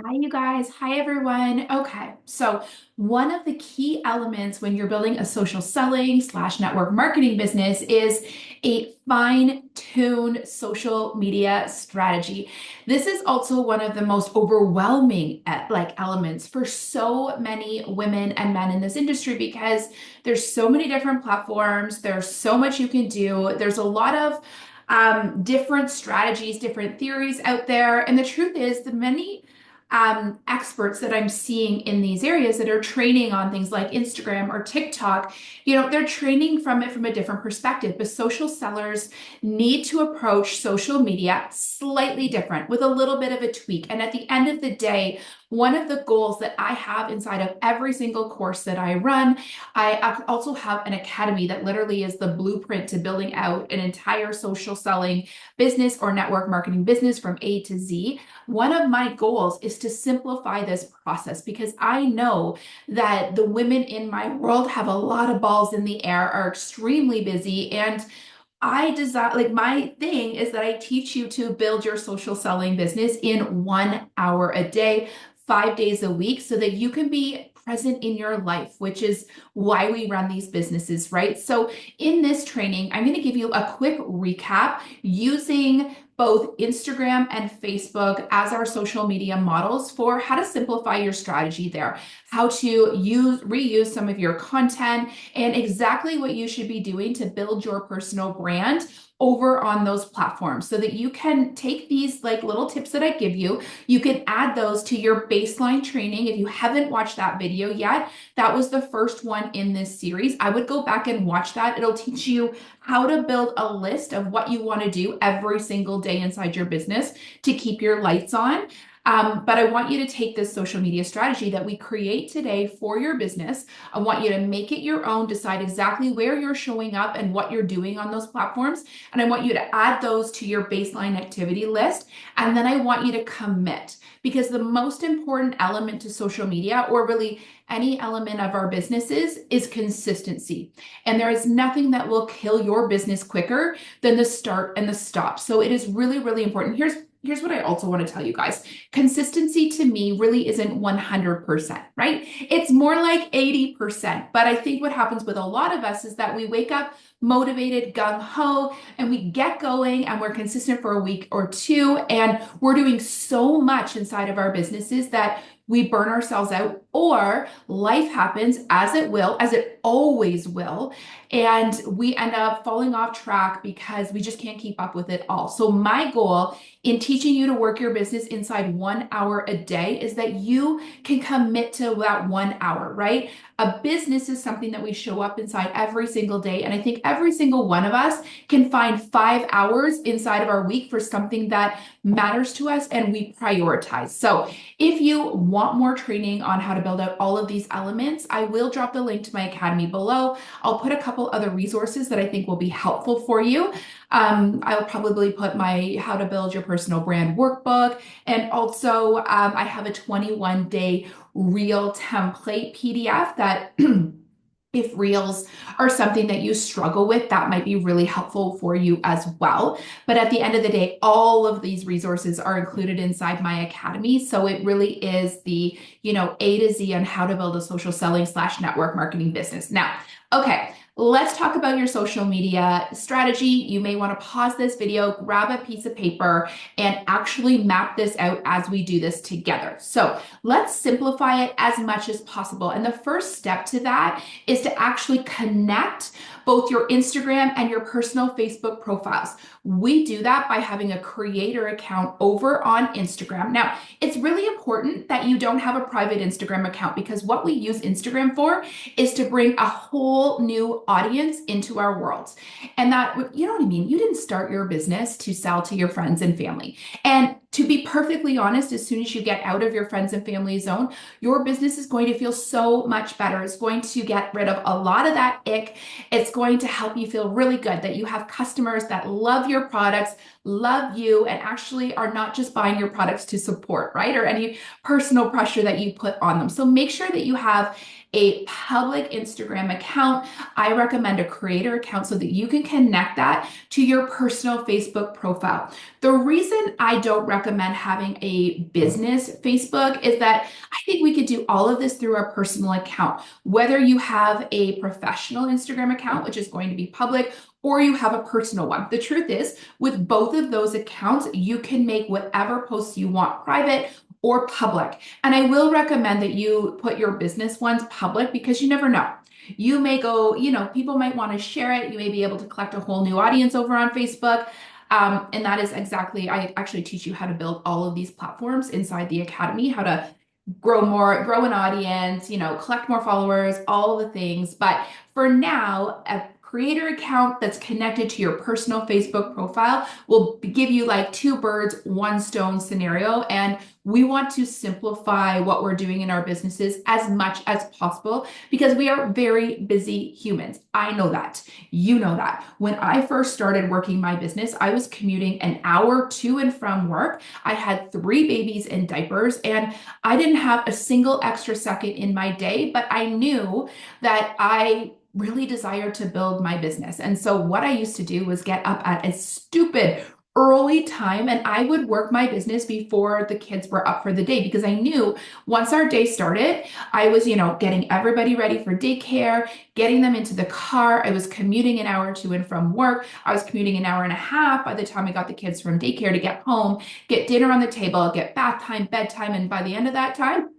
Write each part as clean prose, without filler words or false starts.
Hi, you guys. Hi, everyone. Okay, so one of the key elements when you're building a social selling slash network marketing business is a fine-tuned social media strategy. This is also one of the most overwhelming elements for so many women and men in this industry because there's so many different platforms. There's so much you can do. There's a lot of different strategies, different theories out there. And the truth is, the many experts that I'm seeing in these areas that are training on things like Instagram or TikTok, they're training from it from a different perspective. But social sellers need to approach social media slightly different with a little bit of a tweak. And at the end of the day, one of the goals that I have inside of every single course that I run, I also have an academy that literally is the blueprint to building out an entire social selling business or network marketing business from A to Z. One of my goals is to simplify this process because I know that the women in my world have a lot of balls in the air, are extremely busy, and I design like my thing is that I teach you to build your social selling business in 1 hour a day, 5 days a week, so that you can be present in your life, which is why we run these businesses, right? So, in this training, I'm going to give you a quick recap using both Instagram and Facebook as our social media models for how to simplify your strategy there, how to reuse some of your content, and exactly what you should be doing to build your personal brand over on those platforms so that you can take these like little tips that I give you. You can add those to your baseline training. If you haven't watched that video yet, that was the first one in this series. I would go back and watch that. It'll teach you how to build a list of what you want to do every single day inside your business to keep your lights on. But I want you to take this social media strategy that we create today for your business. I want you to make it your own, decide exactly where you're showing up and what you're doing on those platforms. And I want you to add those to your baseline activity list. And then I want you to commit because the most important element to social media, or really any element of our businesses, is consistency. And there is nothing that will kill your business quicker than the start and the stop. So it is really, really important. Here's what I also want to tell you guys. Consistency to me really isn't 100%, right? It's more like 80%. But I think what happens with a lot of us is that we wake up motivated, gung ho, and we get going and we're consistent for a week or two. And we're doing so much inside of our businesses that we burn ourselves out, or life happens as it will, as it always will, and we end up falling off track because we just can't keep up with it all. So, my goal in teaching you to work your business inside 1 hour a day is that you can commit to that 1 hour, right? A business is something that we show up inside every single day. And I think every single one of us can find 5 hours inside of our week for something that matters to us and we prioritize. So, if you want more training on how to build out all of these elements, I will drop the link to my academy below. I'll put a couple other resources that I think will be helpful for you. I'll probably put my How to Build Your Personal Brand workbook. And also, I have a 21-day reel template PDF that if reels are something that you struggle with, that might be really helpful for you as well. But at the end of the day, all of these resources are included inside my academy. So it really is the, A to Z on how to build a social selling slash network marketing business. Now, okay, let's talk about your social media strategy. You may want to pause this video, grab a piece of paper, and actually map this out as we do this together. So let's simplify it as much as possible. And the first step to that is to actually connect both your Instagram and your personal Facebook profiles. We do that by having a creator account over on Instagram. Now, it's really important that you don't have a private Instagram account because what we use Instagram for is to bring a whole new audience into our world. And that, you know what I mean? You didn't start your business to sell to your friends and family. And to be perfectly honest, as soon as you get out of your friends and family zone, your business is going to feel so much better. It's going to get rid of a lot of that ick. It's going to help you feel really good that you have customers that love your products, love you and actually are not just buying your products to support, right? Or any personal pressure that you put on them. So make sure that you have a public Instagram account. I recommend a creator account so that you can connect that to your personal Facebook profile. The reason I don't recommend having a business Facebook is that I think we could do all of this through our personal account. Whether you have a professional Instagram account, which is going to be public, or you have a personal one. The truth is, with both of those accounts, you can make whatever posts you want private or public. And I will recommend that you put your business ones public because you never know. You may go, people might want to share it. You may be able to collect a whole new audience over on Facebook. And that is exactly, I actually teach you how to build all of these platforms inside the academy, how to grow an audience, collect more followers, all the things. But for now, a creator account that's connected to your personal Facebook profile will give you like two birds, one stone scenario. And we want to simplify what we're doing in our businesses as much as possible because we are very busy humans. I know that. You know that. When I first started working my business, I was commuting an hour to and from work. I had 3 babies in diapers and I didn't have a single extra second in my day, but I knew that I really desired to build my business. And so what I used to do was get up at a stupid early time and I would work my business before the kids were up for the day because I knew once our day started, I was, getting everybody ready for daycare, getting them into the car. I was commuting an hour to and from work. I was commuting an hour and a half by the time I got the kids from daycare to get home, get dinner on the table, get bath time, bedtime. And by the end of that time,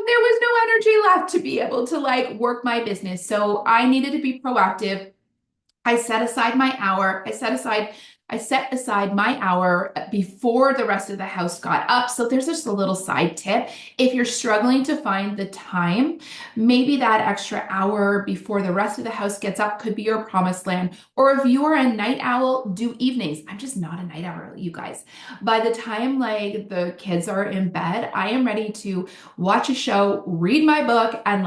there was no energy left to be able to work my business. So I needed to be proactive. I set aside my hour. I set aside my hour before the rest of the house got up. So there's just a little side tip. If you're struggling to find the time, maybe that extra hour before the rest of the house gets up could be your promised land. Or if you are a night owl, do evenings. I'm just not a night owl, you guys. By the time the kids are in bed, I am ready to watch a show, read my book, and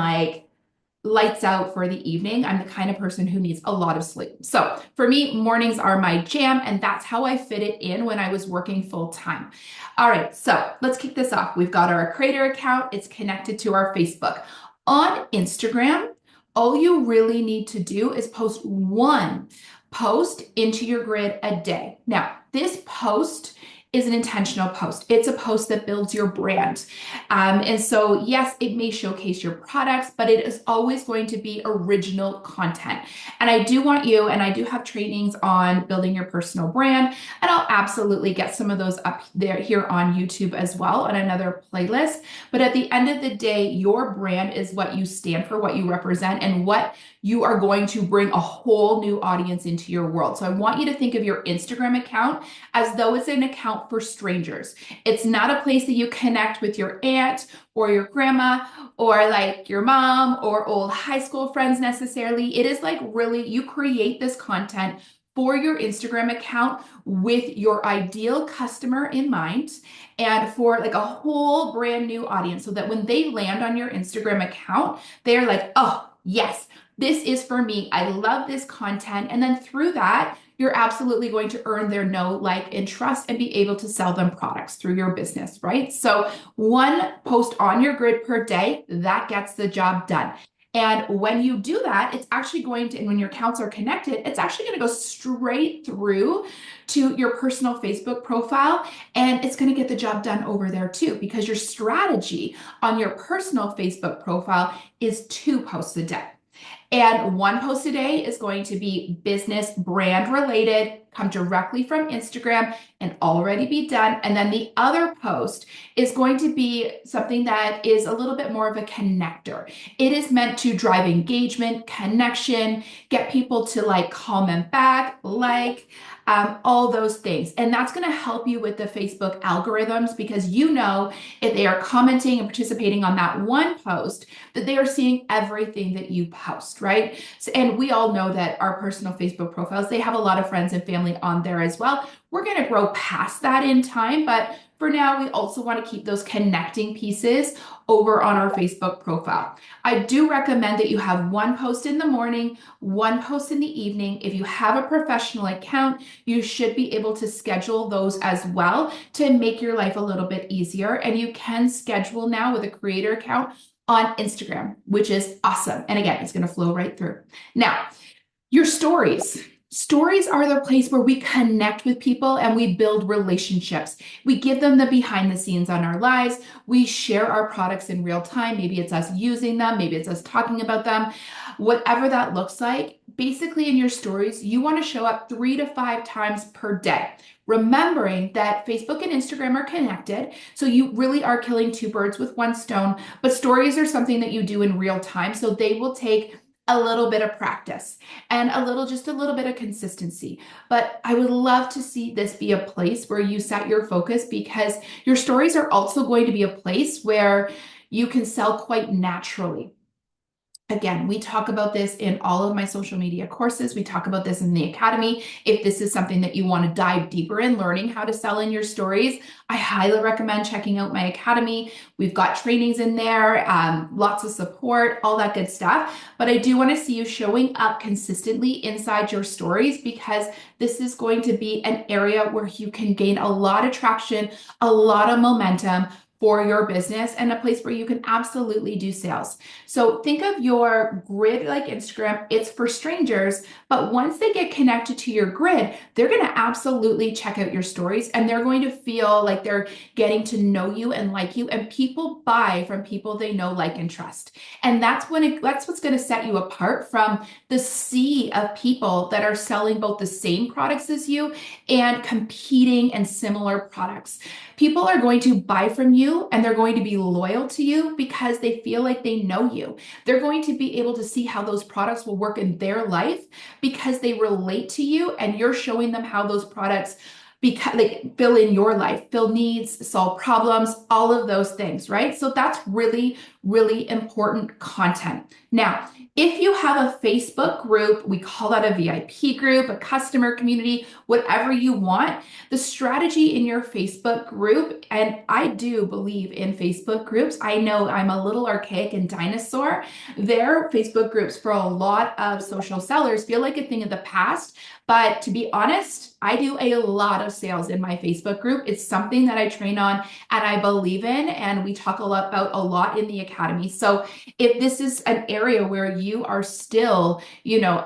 lights out for the evening. I'm the kind of person who needs a lot of sleep. So for me, mornings are my jam, and that's how I fit it in when I was working full time. All right, so let's kick this off. We've got our creator account. It's connected to our Facebook. On Instagram, all you really need to do is post one post into your grid a day. Now, this post is an intentional post. It's a post that builds your brand. And so, yes, it may showcase your products, but it is always going to be original content. And I do want you, and I do have trainings on building your personal brand, and I'll absolutely get some of those up there here on YouTube as well on another playlist. But at the end of the day, your brand is what you stand for, what you represent, and what you are going to bring a whole new audience into your world. So I want you to think of your Instagram account as though it's an account for strangers. It's not a place that you connect with your aunt or your grandma or your mom or old high school friends necessarily. It is really, you create this content for your Instagram account with your ideal customer in mind and for a whole brand new audience so that when they land on your Instagram account, they're like, oh, yes, this is for me. I love this content. And then through that, you're absolutely going to earn their know, like, and trust and be able to sell them products through your business, right? So one post on your grid per day, that gets the job done. And when you do that, it's actually going to, and when your accounts are connected, it's actually going to go straight through to your personal Facebook profile. And it's going to get the job done over there too, because your strategy on your personal Facebook profile is 2 posts a day. And 1 post a day is going to be business brand related, come directly from Instagram and already be done. And then the other post is going to be something that is a little bit more of a connector. It is meant to drive engagement, connection, get people to comment back, all those things. And that's going to help you with the Facebook algorithms because if they are commenting and participating on that one post, that they are seeing everything that you post, right? So, and we all know that our personal Facebook profiles, they have a lot of friends and family on there as well. We're going to grow past that in time, but for now, we also want to keep those connecting pieces over on our Facebook profile. I do recommend that you have one post in the morning, one post in the evening. If you have a professional account, you should be able to schedule those as well to make your life a little bit easier. And you can schedule now with a creator account on Instagram, which is awesome. And again, it's going to flow right through. Now, your stories. Stories are the place where we connect with people and we build relationships. We give them the behind the scenes on our lives. We share our products in real time. Maybe it's us using them. Maybe it's us talking about them. Whatever that looks like, basically in your stories, you want to show up 3 to 5 times per day. Remembering that Facebook and Instagram are connected, so you really are killing 2 birds with 1 stone, but stories are something that you do in real time, so they will take a little bit of practice and just a little bit of consistency. But I would love to see this be a place where you set your focus, because your stories are also going to be a place where you can sell quite naturally. Again, we talk about this in all of my social media courses. We talk about this in the academy. If this is something that you want to dive deeper in, learning how to sell in your stories, I highly recommend checking out my academy. We've got trainings in there, lots of support, all that good stuff. But I do want to see you showing up consistently inside your stories, because this is going to be an area where you can gain a lot of traction, a lot of momentum for your business, and a place where you can absolutely do sales. So think of your grid like Instagram. It's for strangers, but once they get connected to your grid, they're going to absolutely check out your stories, and they're going to feel like they're getting to know you and like you. And people buy from people they know, like, and trust. And that's what's going to set you apart from the sea of people that are selling both the same products as you and competing and similar products. People are going to buy from you, and they're going to be loyal to you because they feel like they know you. They're going to be able to see how those products will work in their life because they relate to you, and you're showing them how those products fill in your life, fill needs, solve problems, all of those things, right? So that's really, really important content. Now, if you have a Facebook group, we call that a VIP group, a customer community, whatever you want, the strategy in your Facebook group, and I do believe in Facebook groups. I know I'm a little archaic and dinosaur. Their Facebook groups for a lot of social sellers feel like a thing of the past. But to be honest, I do a lot of sales in my Facebook group. It's something that I train on and I believe in, and we talk about a lot in the academy. So if this is an area where you are still,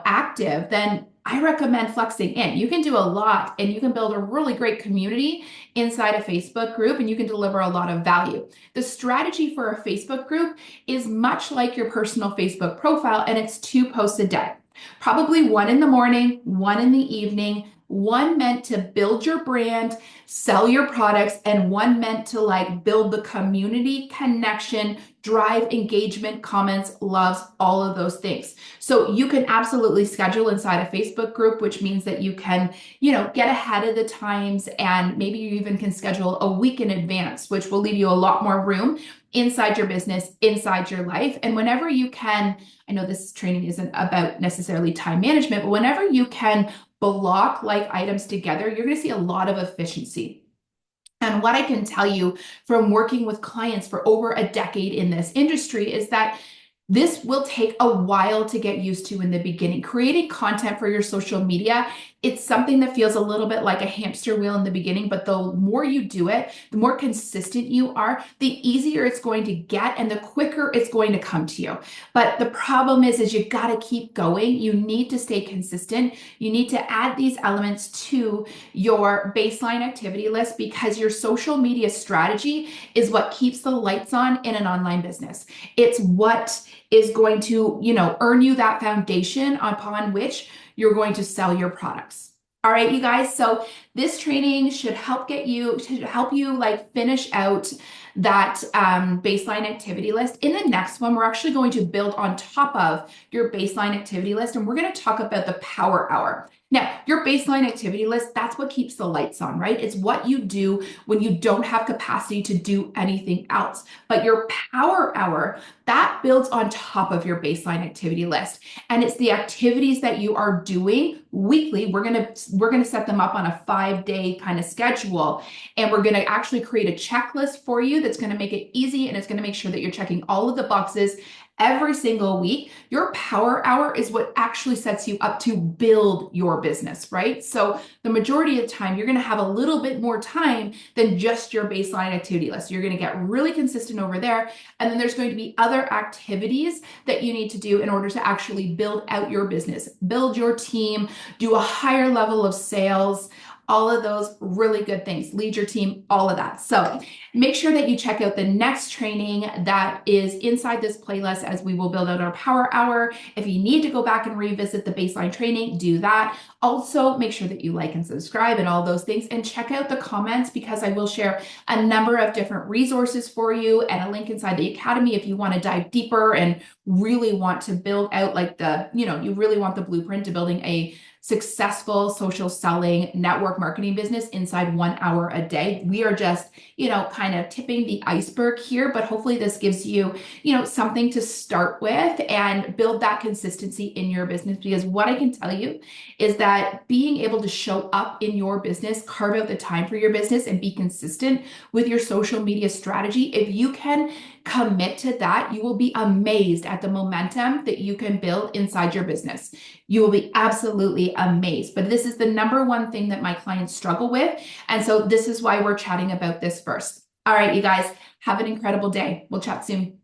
active, then I recommend flexing in. You can do a lot, and you can build a really great community inside a Facebook group, and you can deliver a lot of value. The strategy for a Facebook group is much like your personal Facebook profile, and it's 2 posts a day. Probably 1 in the morning, 1 in the evening, 1 meant to build your brand, sell your products, and 1 meant to build the community connection, drive engagement, comments, loves, all of those things. So you can absolutely schedule inside a Facebook group, which means that you can, get ahead of the times, and maybe you even can schedule a week in advance, which will leave you a lot more room inside your business, inside your life. And whenever you can, I know this training isn't about necessarily time management, but whenever you can block items together, you're going to see a lot of efficiency. And what I can tell you from working with clients for over a decade in this industry is that this will take a while to get used to in the beginning. Creating content for your social media, it's something that feels a little bit like a hamster wheel in the beginning, but the more you do it, the more consistent you are, the easier it's going to get and the quicker it's going to come to you. But the problem is you got to keep going. You need to stay consistent. You need to add these elements to your baseline activity list, because your social media strategy is what keeps the lights on in an online business. It's what is going to, earn you that foundation upon which you're going to sell your products. All right, you guys. So this training should help you finish out that baseline activity list. In the next one, we're actually going to build on top of your baseline activity list, and we're going to talk about the power hour. Now, your baseline activity list, that's what keeps the lights on, right? It's what you do when you don't have capacity to do anything else. But your power hour, that builds on top of your baseline activity list. And it's the activities that you are doing weekly. We're gonna set them up on a 5-day kind of schedule. And we're going to actually create a checklist for you that's going to make it easy, and it's going to make sure that you're checking all of the boxes every single week. Your power hour is what actually sets you up to build your business, right? So the majority of the time, you're going to have a little bit more time than just your baseline activity list. You're going to get really consistent over there. And then there's going to be other activities that you need to do in order to actually build out your business, build your team, do a higher level of sales, all of those really good things, lead your team, all of that. So make sure that you check out the next training that is inside this playlist as we will build out our power hour. If you need to go back and revisit the baseline training, do that. Also, make sure that you like and subscribe and all those things, and check out the comments because I will share a number of different resources for you and a link inside the Academy if you want to dive deeper and really want to build out you really want the blueprint to building a successful social selling network marketing business inside 1 hour a day. We are just, kind of tipping the iceberg here, but hopefully this gives you, something to start with and build that consistency in your business. Because what I can tell you is that being able to show up in your business, carve out the time for your business and be consistent with your social media strategy, if you can commit to that, you will be amazed at the momentum that you can build inside your business. You will be absolutely amazed. But this is the number one thing that my clients struggle with. And so this is why we're chatting about this first. All right, you guys, have an incredible day. We'll chat soon.